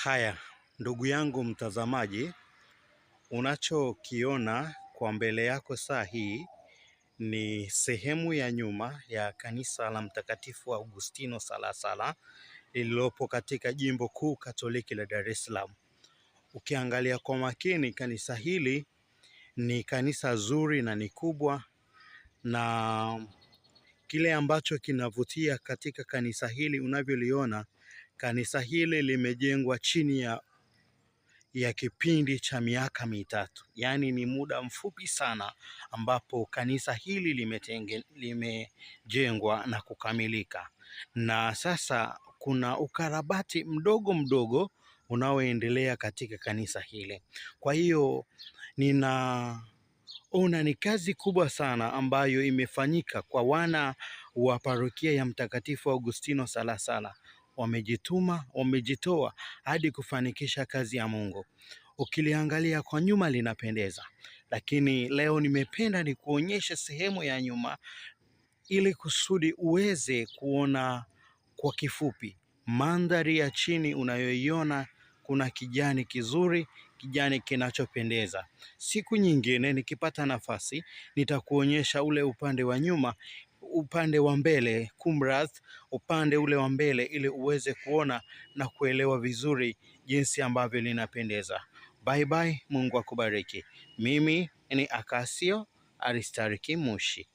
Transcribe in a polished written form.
Haya, ndugu yangu mtazamaji, unachokiona kwa mbele yako saa hii ni sehemu ya nyuma ya kanisa la Mtakatifu Augustino Salasala lililopo katika Jimbo Kuu Katoliki la Dar es Salaam. Ukiangalia kwa makini, kanisa hili ni kanisa zuri na ni kubwa, na kile ambacho kinavutia katika kanisa hili unavyoliona, kanisa hili limejengwa chini ya kipindi cha miaka mitatu. Yaani ni muda mfupi sana ambapo kanisa hili limejengwa na kukamilika. Na sasa kuna ukarabati mdogo mdogo unaoendelea katika kanisa hili. Kwa hiyo ninaona ni kazi kubwa sana ambayo imefanyika kwa wana wa parokia ya Mtakatifu Augustino Salasala. Wamejituma, wamejitoa hadi kufanikisha kazi ya Mungu. Ukiliangalia kwa nyuma linapendeza, lakini leo nimependa ni kuonyesha sehemu ya nyuma ili kusudi uweze kuona kwa kifupi mandhari ya chini unayoiona. Kuna kijani kizuri, kijani kinachopendeza. Siku nyingine nikipata nafasi nitakuonyesha ule upande wa nyuma, upande wa mbele, upande ule wa mbele, ili uweze kuona na kuelewa vizuri jinsi ambavyo linapendeza. Bye bye, Mungu akubariki. Mimi ni Akasio Aristariki Mushi.